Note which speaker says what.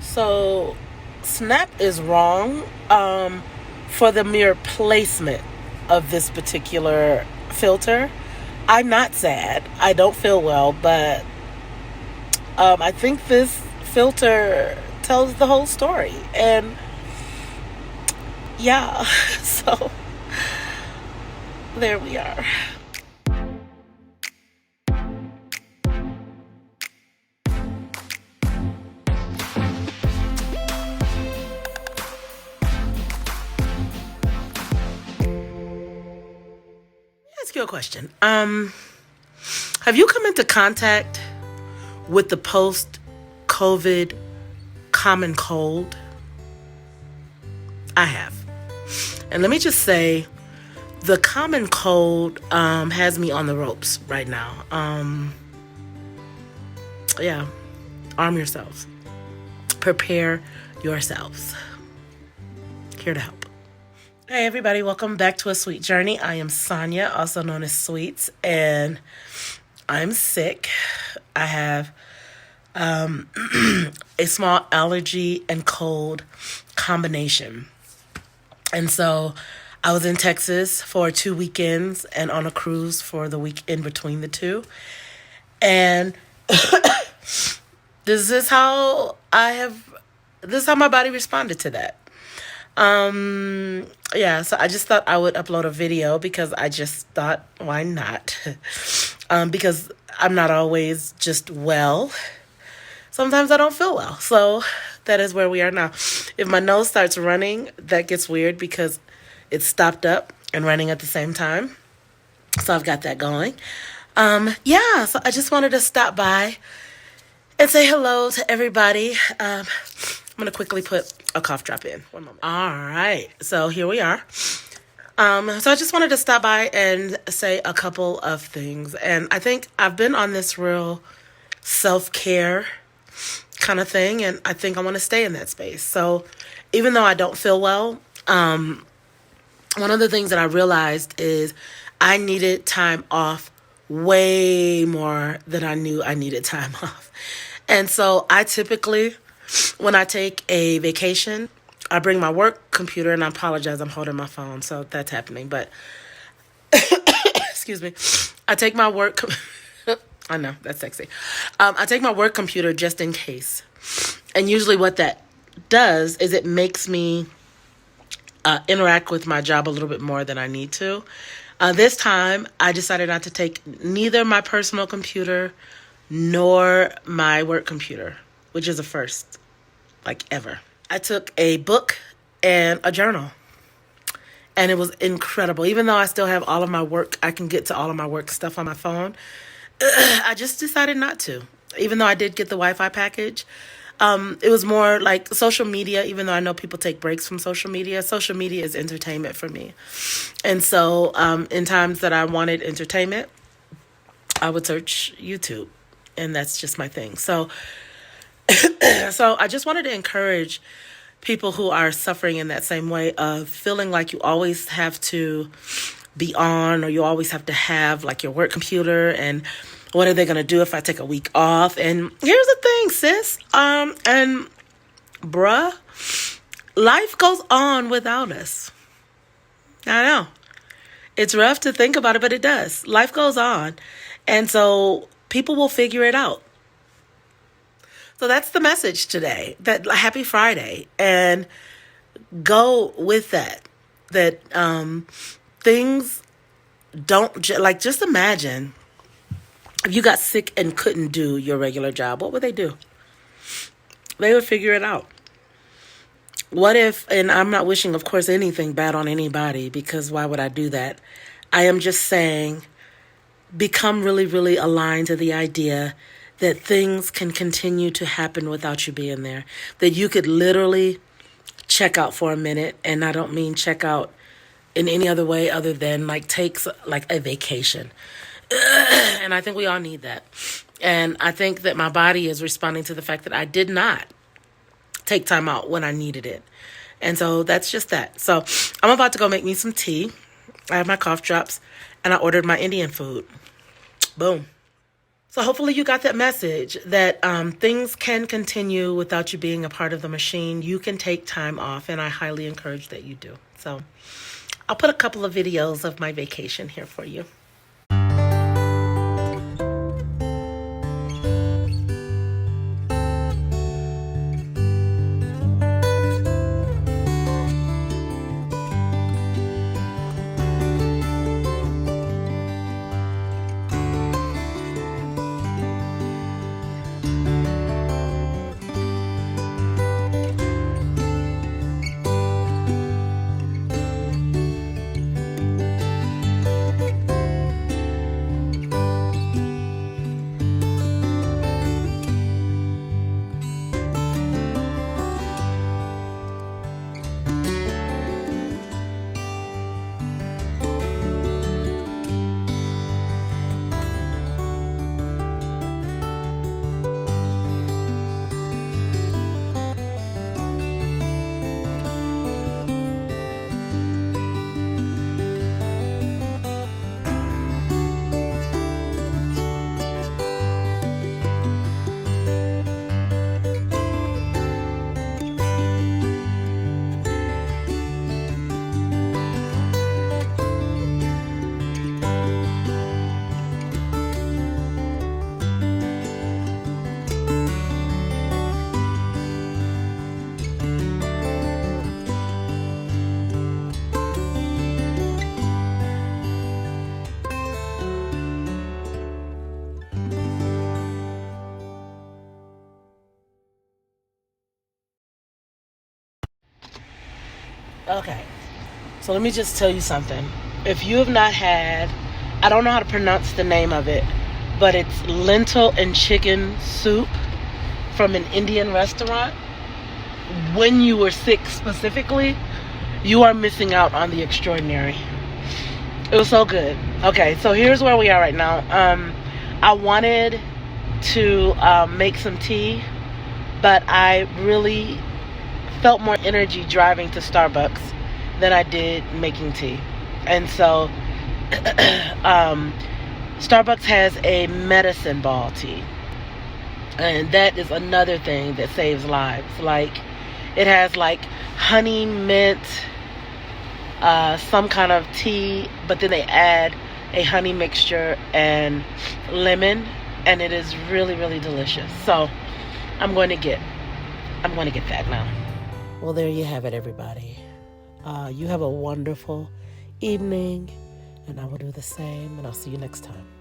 Speaker 1: So, Snap is wrong for the mere placement of this particular filter. I'm not sad. I don't feel well, but I think this filter tells the whole story. And yeah, so there we are. Ask you a question. Have you come into contact with the post-COVID common cold? I have. And let me just say, the common cold has me on the ropes right now. Yeah, arm yourselves. Prepare yourselves. Here to help. Hey everybody, welcome back to A Sweet Journey. I am Sonia, also known as Sweets, and I'm sick. I have a small allergy and cold combination. And so I was in Texas for 2 weekends and on a cruise for the week in between the two. And this is how my body responded to that. Yeah, so I just thought I would upload a video because I just thought, why not? Because I'm not always just well. Sometimes I don't feel well. So that is where we are now. If my nose starts running, that gets weird because it's stopped up and running at the same time. So I've got that going. Yeah, so I just wanted to stop by and say hello to everybody. I'm going to quickly put a cough drop in. One moment. All right. So here we are. So I just wanted to stop by and say a couple of things. And I think I've been on this real self-care kind of thing. And I think I want to stay in that space. So even though I don't feel well, one of the things that I realized is I needed time off way more than I knew I needed time off. And so I typically, when I take a vacation, I bring my work computer, and I apologize, I'm holding my phone, so that's happening. But, excuse me, I take my work, I know, that's sexy. I take my work computer just in case. And usually what that does is it makes me interact with my job a little bit more than I need to. This time, I decided not to take neither my personal computer nor my work computer, which is a first, like ever. I took a book and a journal, and it was incredible. Even though I still have all of my work, I can get to all of my work stuff on my phone. I just decided not to, even though I did get the Wi-Fi package. It was more like social media, even though I know people take breaks from social media. Social media is entertainment for me. And so in times that I wanted entertainment, I would search YouTube, and that's just my thing. So I just wanted to encourage people who are suffering in that same way of feeling like you always have to be on, or you always have to have like your work computer, and what are they going to do if I take a week off? And here's the thing, sis, and bruh, life goes on without us. I know it's rough to think about it, but it does. Life goes on. And so people will figure it out. So that's the message today, that happy Friday, and go with that, things don't, just imagine if you got sick and couldn't do your regular job, what would they do? They would figure it out. What if, and I'm not wishing, of course, anything bad on anybody, because why would I do that? I am just saying, become really, really aligned to the idea that things can continue to happen without you being there. That you could literally check out for a minute, and I don't mean check out in any other way other than takes like a vacation. And I think we all need that. And I think that my body is responding to the fact that I did not take time out when I needed it. And so that's just that. So I'm about to go make me some tea. I have my cough drops, and I ordered my Indian food. Boom. So hopefully you got that message that things can continue without you being a part of the machine. You can take time off, and I highly encourage that you do. So I'll put a couple of videos of my vacation here for you. Okay, so let me just tell you something. If you have not had, I don't know how to pronounce the name of it, but it's lentil and chicken soup from an Indian restaurant. When you were sick specifically, you are missing out on the extraordinary. It was so good. Okay, so here's where we are right now. I wanted to make some tea, but I really felt more energy driving to Starbucks than I did making tea. And so Starbucks has a medicine ball tea. And that is another thing that saves lives. Like, it has like honey, mint, some kind of tea, but then they add a honey mixture and lemon, and it is really, really delicious. So I'm going to get that now. Well, there you have it, everybody. You have a wonderful evening, and I will do the same, and I'll see you next time.